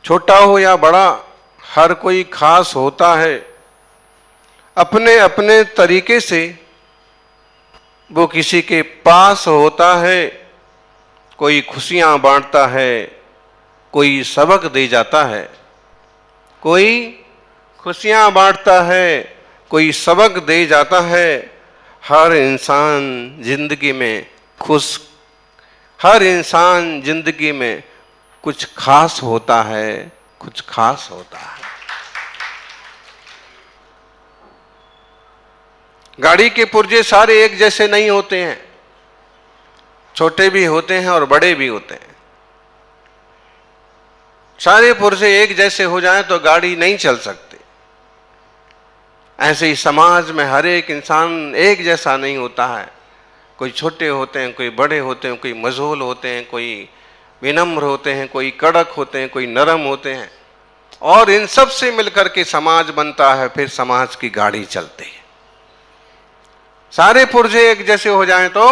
छोटा हो या बड़ा, हर कोई खास होता है। अपने अपने तरीके से वो किसी के पास होता है। कोई खुशियां बांटता है, कोई सबक दे जाता है। कोई खुशियां बांटता है, कोई सबक दे जाता है। हर इंसान जिंदगी में खुश, हर इंसान जिंदगी में कुछ खास होता है, कुछ खास होता है। गाड़ी के पुर्जे सारे एक जैसे नहीं होते हैं, छोटे भी होते हैं और बड़े भी होते हैं। सारे पुर्जे एक जैसे हो जाएं तो गाड़ी नहीं चल सकती। ऐसे ही समाज में हर एक इंसान एक जैसा नहीं होता है। कोई छोटे होते हैं, कोई बड़े होते हैं, कोई मजहूल होते हैं, कोई विनम्र होते हैं, कोई कड़क होते हैं, कोई नरम होते हैं। और इन सब से मिलकर के समाज बनता है, फिर समाज की गाड़ी चलती है। सारे पुर्जे एक जैसे हो जाएं तो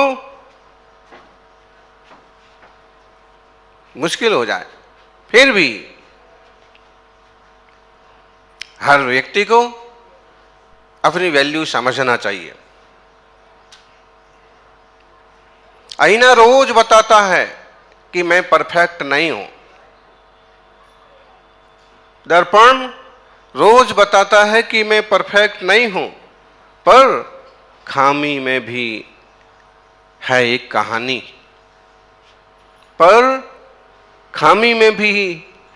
मुश्किल हो जाए। फिर भी हर व्यक्ति को अपनी वैल्यू समझना चाहिए। आईना रोज बताता है कि मैं परफेक्ट नहीं हूं। दर्पण रोज बताता है कि मैं परफेक्ट नहीं हूं, पर खामी में भी है एक कहानी। पर खामी में भी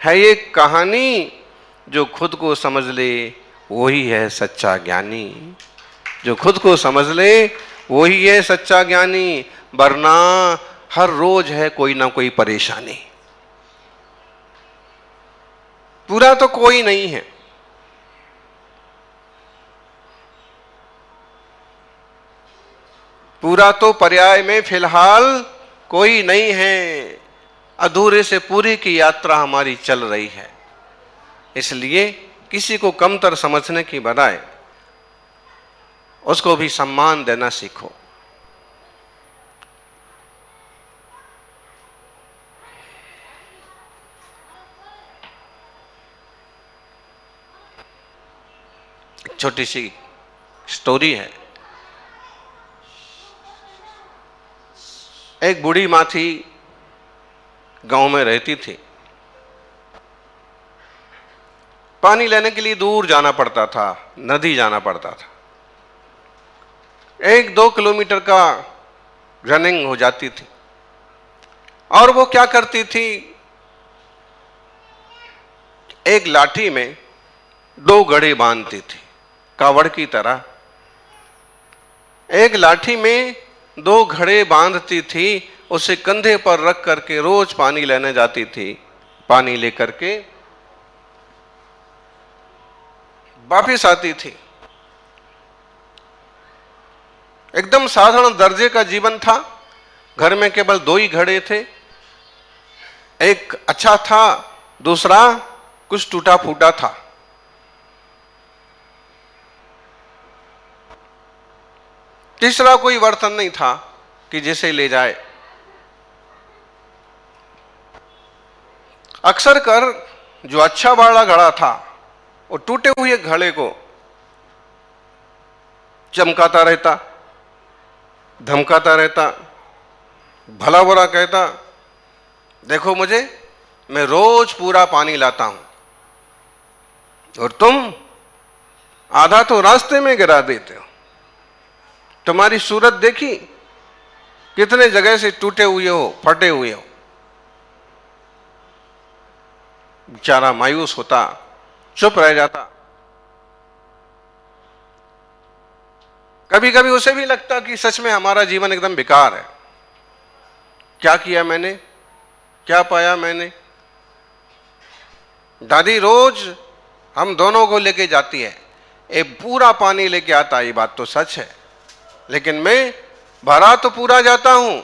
है एक कहानी। जो खुद को समझ ले वही है सच्चा ज्ञानी। जो खुद को समझ ले वही है सच्चा ज्ञानी। वरना हर रोज है कोई ना कोई परेशानी। पूरा तो कोई नहीं है। पूरा तो पर्याय में फिलहाल कोई नहीं है। अधूरे से पूरी की यात्रा हमारी चल रही है। इसलिए किसी को कमतर समझने की बजाय उसको भी सम्मान देना सीखो। छोटी सी स्टोरी है। एक बूढ़ी माँ थी, गांव में रहती थी। पानी लेने के लिए दूर जाना पड़ता था, नदी जाना पड़ता था। 1-2 किलोमीटर का रनिंग हो जाती थी। और वो क्या करती थी, एक लाठी में 2 घड़े बांधती थी, कावड़ की तरह। एक लाठी में 2 घड़े बांधती थी, उसे कंधे पर रख करके रोज पानी लेने जाती थी। पानी लेकर के वापिस आती थी। एकदम साधारण दर्जे का जीवन था। घर में केवल 2 ही घड़े थे। एक अच्छा था, दूसरा कुछ टूटा फूटा था। तीसरा कोई बर्तन नहीं था कि जिसे ले जाए। अक्सर कर जो अच्छा वाला घड़ा था वो टूटे हुए घड़े को चमकाता रहता, धमकाता रहता, भला बुरा कहता, देखो मुझे, मैं रोज पूरा पानी लाता हूं और तुम आधा तो रास्ते में गिरा देते हो। तुम्हारी सूरत देखी, कितने जगह से टूटे हुए हो, फटे हुए हो। बेचारा मायूस होता, चुप रह जाता। कभी कभी उसे भी लगता कि सच में हमारा जीवन एकदम बेकार है। क्या किया मैंने, क्या पाया मैंने। दादी रोज हम दोनों को लेके जाती है, ये पूरा पानी लेके आता, ये बात तो सच है। लेकिन मैं भरा तो पूरा जाता हूं,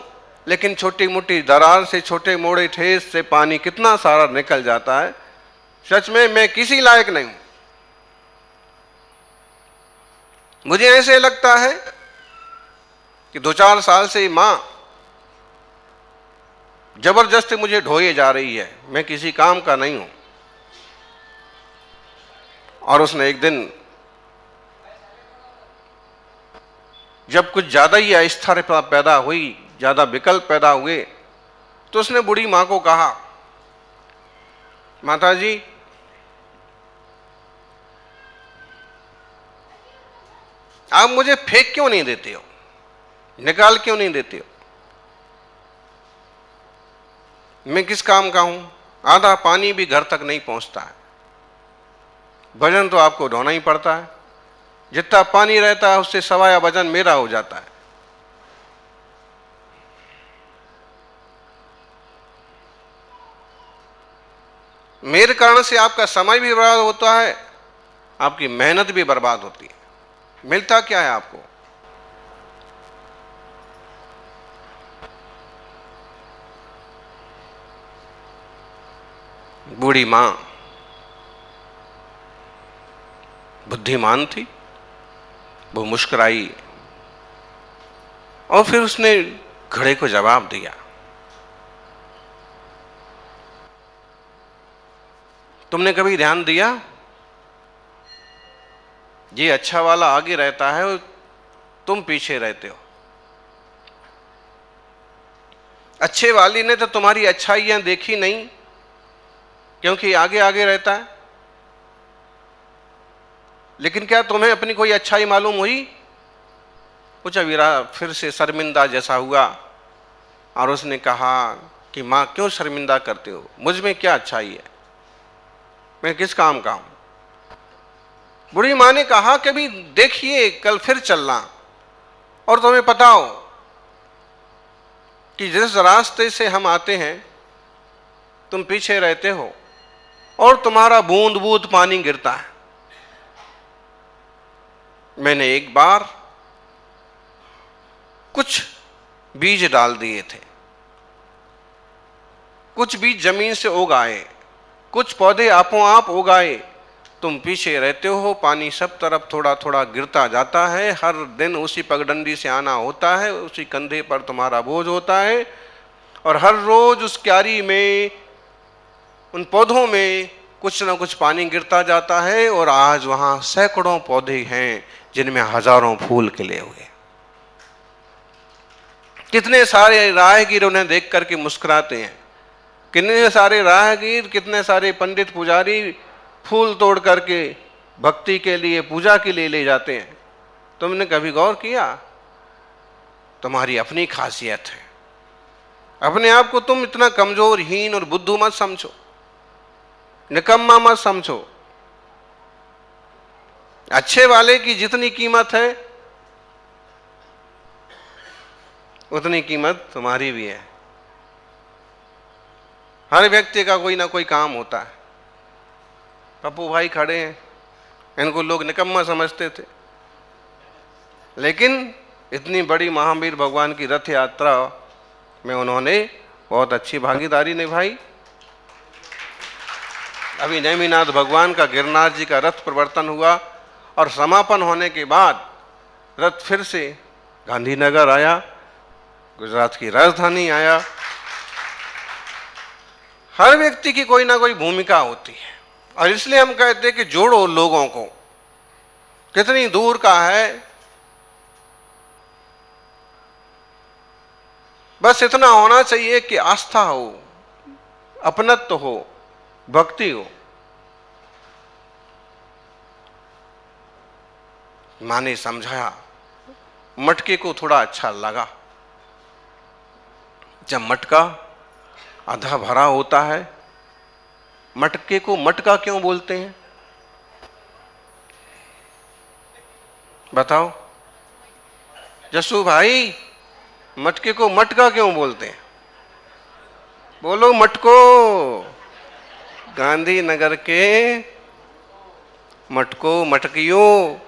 लेकिन छोटी मोटी दरार से, छोटे मोटे ठेस से पानी कितना सारा निकल जाता है। सच में मैं किसी लायक नहीं हूं। मुझे ऐसे लगता है कि 2-4 साल से मां जबरदस्ती मुझे ढोए जा रही है। मैं किसी काम का नहीं हूं। और उसने एक दिन जब कुछ ज्यादा ही अस्थिरता पैदा हुई, ज्यादा विकल्प पैदा हुए, तो उसने बूढ़ी मां को कहा, माता जी आप मुझे फेंक क्यों नहीं देते हो, निकाल क्यों नहीं देते हो? मैं किस काम का हूं? आधा पानी भी घर तक नहीं पहुंचता है, वजन तो आपको ढोना ही पड़ता है। जितना पानी रहता है उससे सवाया वजन मेरा हो जाता है। मेरे कारण से आपका समय भी बर्बाद होता है, आपकी मेहनत भी बर्बाद होती है। मिलता क्या है आपको? बूढ़ी मां बुद्धिमान थी, वो मुस्कुराई और फिर उसने घड़े को जवाब दिया, तुमने कभी ध्यान दिया ये अच्छा वाला आगे रहता है और तुम पीछे रहते हो? अच्छे वाली ने तो तुम्हारी अच्छाइयां देखी नहीं, क्योंकि आगे आगे रहता है। लेकिन क्या तुम्हें अपनी कोई अच्छाई मालूम हुई? कुछ वीरा फिर से शर्मिंदा जैसा हुआ और उसने कहा कि मां क्यों शर्मिंदा करते हो, मुझ में क्या अच्छाई है, मैं किस काम का हूं? बूढ़ी मां ने कहा कि भी देखिए कल फिर चलना और तुम्हें पता हो कि जिस रास्ते से हम आते हैं तुम पीछे रहते हो और तुम्हारा बूंद बूंद पानी गिरता है। मैंने एक बार कुछ बीज डाल दिए थे, कुछ बीज जमीन से उगाए, कुछ पौधे आपो आप उगाए, तुम पीछे रहते हो, पानी सब तरफ थोड़ा थोड़ा गिरता जाता है, हर दिन उसी पगडंडी से आना होता है, उसी कंधे पर तुम्हारा बोझ होता है और हर रोज उस क्यारी में, उन पौधों में कुछ ना कुछ पानी गिरता जाता है और आज वहां सैकड़ों पौधे हैं जिनमें हजारों फूल खिले हुए। कितने सारे राहगीर उन्हें देख करके मुस्कुराते हैं, कितने सारे राहगीर, कितने सारे पंडित पुजारी फूल तोड़ करके भक्ति के लिए, पूजा के लिए ले जाते हैं। तुमने कभी गौर किया? तुम्हारी अपनी खासियत है, अपने आप को तुम इतना कमजोर, हीन और बुद्धू मत समझो, निकम्मा मत समझो। अच्छे वाले की जितनी कीमत है उतनी कीमत तुम्हारी भी है। हर व्यक्ति का कोई ना कोई काम होता है। पप्पू भाई खड़े हैं, इनको लोग निकम्मा समझते थे, लेकिन इतनी बड़ी महावीर भगवान की रथ यात्रा में उन्होंने बहुत अच्छी भागीदारी निभाई। अभी नेमिनाथ भगवान का, गिरनार जी का रथ प्रवर्तन हुआ और समापन होने के बाद रथ फिर से गांधीनगर आया, गुजरात की राजधानी आया। हर व्यक्ति की कोई ना कोई भूमिका होती है और इसलिए हम कहते हैं कि जोड़ो लोगों को। कितनी दूर का है, बस इतना होना चाहिए कि आस्था हो, अपनत्व हो, भक्ति हो। मां ने समझाया, मटके को थोड़ा अच्छा लगा। जब मटका आधा भरा होता है, मटके को मटका क्यों बोलते हैं? बताओ जसू भाई, मटके को मटका क्यों बोलते हैं? बोलो मटको। गांधीनगर के मटको, मटकियों।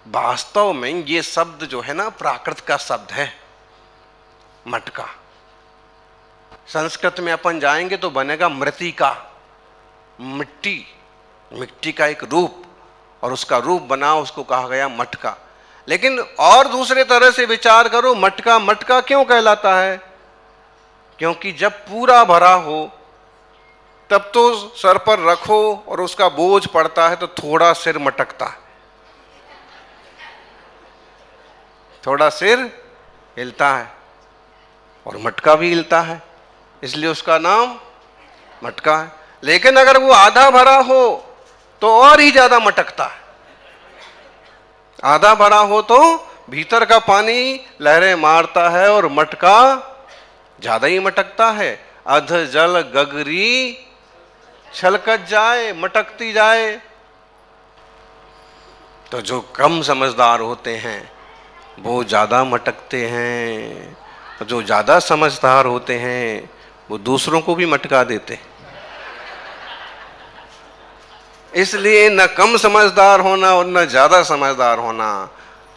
वास्तव में ये शब्द जो है ना, प्राकृत का शब्द है मटका। संस्कृत में अपन जाएंगे तो बनेगा मृतिका, मिट्टी, मिट्टी का एक रूप, और उसका रूप बना, उसको कहा गया मटका। लेकिन और दूसरे तरह से विचार करो, मटका मटका क्यों कहलाता है? क्योंकि जब पूरा भरा हो तब तो सर पर रखो और उसका बोझ पड़ता है तो थोड़ा सिर मटकता है, थोड़ा सिर हिलता है और मटका भी हिलता है, इसलिए उसका नाम मटका है। लेकिन अगर वो आधा भरा हो तो और ही ज्यादा मटकता है। आधा भरा हो तो भीतर का पानी लहरें मारता है और मटका ज्यादा ही मटकता है। अध जल गगरी छलकत जाए, मटकती जाए। तो जो कम समझदार होते हैं वो ज्यादा मटकते हैं, और जो ज्यादा समझदार होते हैं वो दूसरों को भी मटका देते हैं। इसलिए न कम समझदार होना और न ज्यादा समझदार होना,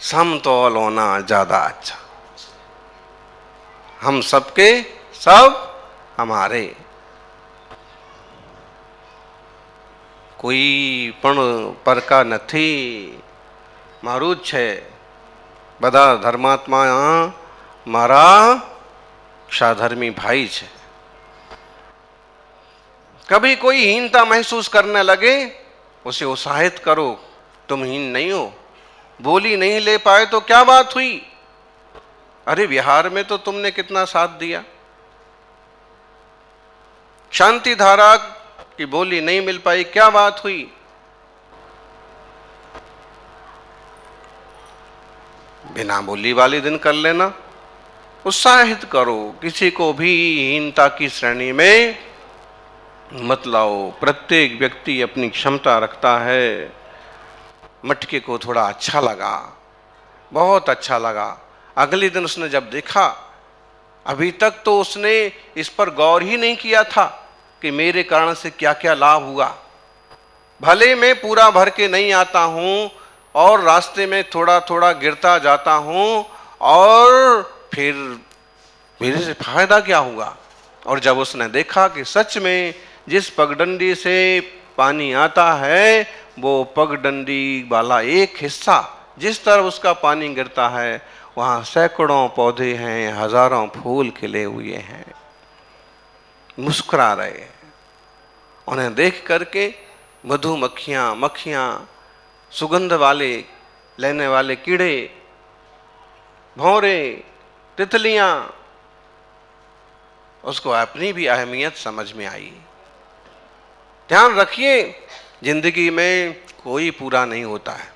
समतौल होना ज्यादा अच्छा। हम सबके सब हमारे, કોઈ પણ પરકા નથી, મારું જ છે, બધા ધર્માત્મા મારા साधर्मी भाई છે। कभी कोई हीनता महसूस करने लगे उसे उत्साहित करो, तुम हीन नहीं हो। बोली नहीं ले पाए तो क्या बात हुई, अरे विहार में तो तुमने कितना साथ दिया। शांति धारा की बोली नहीं मिल पाई, क्या बात हुई। बिना बोली वाले दिन कर लेना, उत्साहित करो। किसी को भी हीनता की श्रेणी में मत लाओ। प्रत्येक व्यक्ति अपनी क्षमता रखता है। मटके को थोड़ा अच्छा लगा, बहुत अच्छा लगा। अगले दिन उसने जब देखा, अभी तक तो उसने इस पर गौर ही नहीं किया था कि मेरे कारण से क्या क्या लाभ हुआ। भले मैं पूरा भर के नहीं आता हूं और रास्ते में थोड़ा थोड़ा गिरता जाता हूं, और फिर मेरे से फायदा क्या हुआ। और जब उसने देखा कि सच में जिस पगडंडी से पानी आता है वो पगडंडी वाला एक हिस्सा, जिस तरफ उसका पानी गिरता है वहां सैकड़ों पौधे हैं, हजारों फूल खिले हुए हैं, मुस्कुरा रहे हैं। उन्हें देख करके मधुमक्खियां, मक्खियां, सुगंध वाले लेने वाले कीड़े, भौरे, तितलियां, उसको अपनी भी अहमियत समझ में आई। ध्यान रखिए, जिंदगी में कोई पूरा नहीं होता है,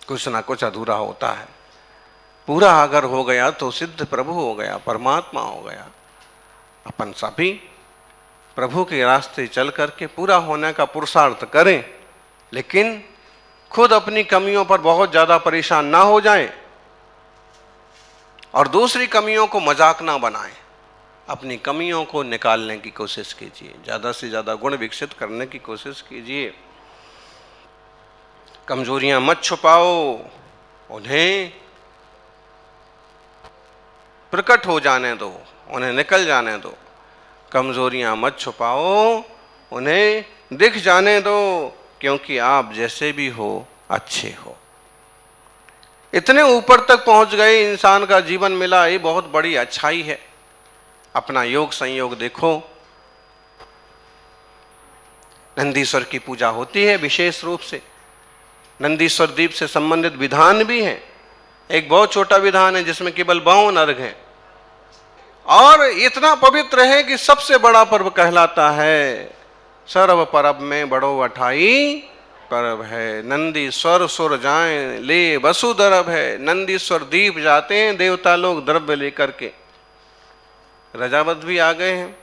कुछ ना कुछ अधूरा होता है। पूरा अगर हो गया तो सिद्ध प्रभु हो गया, परमात्मा हो गया। अपन सभी प्रभु के रास्ते चल करके पूरा होने का पुरुषार्थ करें, लेकिन खुद अपनी कमियों पर बहुत ज्यादा परेशान ना हो जाएं और दूसरी कमियों को मजाक ना बनाएं। अपनी कमियों को निकालने की कोशिश कीजिए, ज्यादा से ज्यादा गुण विकसित करने की कोशिश कीजिए। कमजोरियां मत छुपाओ, उन्हें प्रकट हो जाने दो, उन्हें निकल जाने दो। कमजोरियां मत छुपाओ, उन्हें दिख जाने दो, क्योंकि आप जैसे भी हो अच्छे हो। इतने ऊपर तक पहुंच गए, इंसान का जीवन मिला, ये बहुत बड़ी अच्छाई है। अपना योग संयोग देखो। नंदीश्वर की पूजा होती है विशेष रूप से, नंदीश्वर दीप से संबंधित विधान भी है। एक बहुत छोटा विधान है जिसमें केवल 52 अर्घ हैं, और इतना पवित्र है कि सबसे बड़ा पर्व कहलाता है। सर्व पर्व में बड़ो अठाई पर्व है। नंदीश्वर सुर जाएं ले वसुधरव है। नंदीश्वर दीप जाते हैं देवता लोग द्रव्य लेकर के। रजावत भी आ गए हैं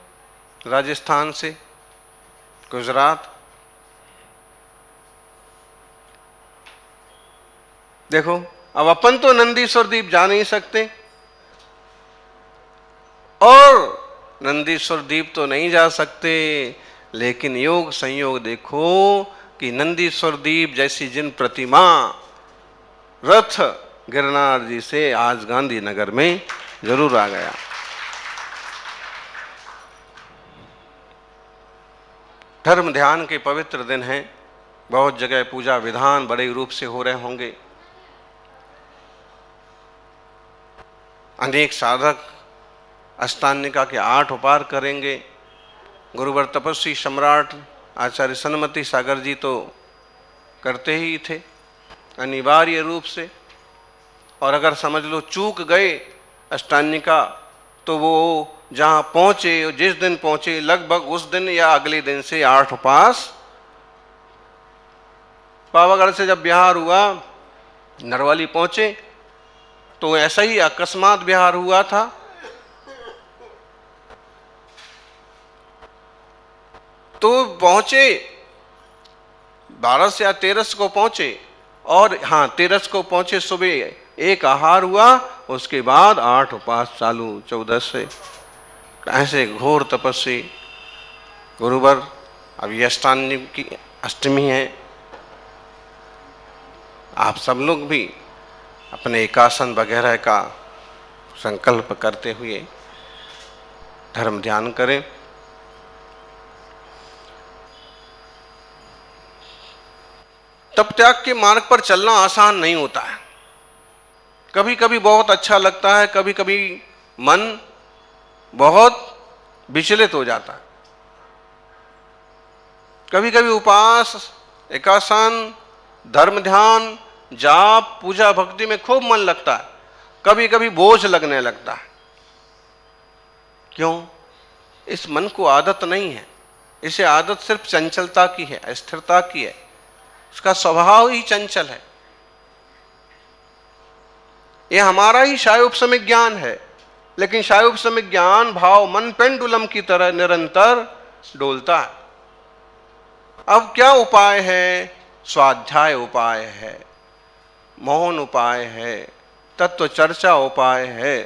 राजस्थान से, गुजरात। देखो, अब अपन तो नंदीश्वर दीप जा नहीं सकते और नंदीश्वर दीप तो नहीं जा सकते, लेकिन योग संयोग देखो कि नंदीश्वर दीप जैसी जिन प्रतिमा रथ गिरनार जी से आज गांधीनगर में जरूर आ गया। धर्म ध्यान के पवित्र दिन हैं। बहुत जगह पूजा विधान बड़े रूप से हो रहे होंगे। अनेक साधक अष्टांगिका के 8 उपार करेंगे। गुरुवर तपस्वी सम्राट आचार्य सन्मति सागर जी तो करते ही थे अनिवार्य रूप से। और अगर समझ लो चूक गए अष्टांगिका तो वो जहाँ पहुँचे, जिस दिन पहुँचे, लगभग उस दिन या अगले दिन से 8 उपवास। पावागढ़ से जब बिहार हुआ, नरवाली पहुँचे तो ऐसा ही अकस्मात बिहार हुआ था। तो पहुँचे 12 या 13 को पहुँचे, और हाँ 13 को पहुँचे, सुबह एक आहार हुआ, उसके बाद 8 उपवास चालू 14 से। ऐसे घोर तपस्वी गुरुवर। अब ये अष्टमी है। आप सब लोग भी अपने एकासन वगैरह का संकल्प करते हुए धर्म ध्यान करें। तप त्याग के मार्ग पर चलना आसान नहीं होता है। कभी कभी बहुत अच्छा लगता है, कभी कभी मन बहुत विचलित हो जाता है। कभी कभी उपास, एकासन, धर्म ध्यान, जाप, पूजा भक्ति में खूब मन लगता है, कभी कभी बोझ लगने लगता है। क्यों? इस मन को आदत नहीं है। इसे आदत सिर्फ चंचलता की है, अस्थिरता की है। उसका स्वभाव ही चंचल है। यह हमारा ही शायोपशमिक ज्ञान है, लेकिन शायोपशमिक ज्ञान भाव मन पेंडुलम की तरह निरंतर डोलता है। अब क्या उपाय है? स्वाध्याय उपाय है, मौन उपाय है, तत्व चर्चा उपाय है।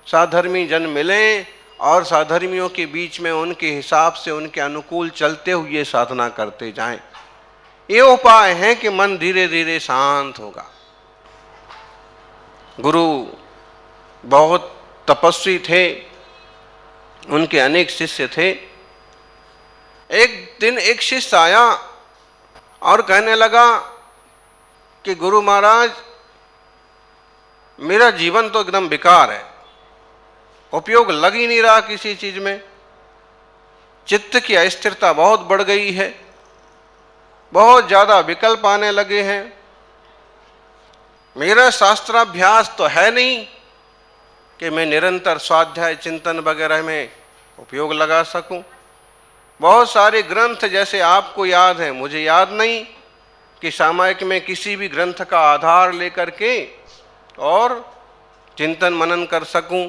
साधर्मी जन मिले और साधर्मियों के बीच में उनके हिसाब से, उनके अनुकूल चलते हुए साधना करते जाएं। ये उपाय है कि मन धीरे धीरे शांत होगा। गुरु बहुत तपस्वी थे, उनके अनेक शिष्य थे। एक दिन एक शिष्य आया और कहने लगा कि गुरु महाराज, मेरा जीवन तो एकदम बेकार है, उपयोग लग ही नहीं रहा किसी चीज में। चित्त की अस्थिरता बहुत बढ़ गई है, बहुत ज्यादा विकल्प आने लगे हैं। मेरा शास्त्राभ्यास तो है नहीं कि मैं निरंतर स्वाध्याय चिंतन वगैरह में उपयोग लगा सकूं। बहुत सारे ग्रंथ जैसे आपको याद है, मुझे याद नहीं कि सामायिक में किसी भी ग्रंथ का आधार लेकर के और चिंतन मनन कर सकूं।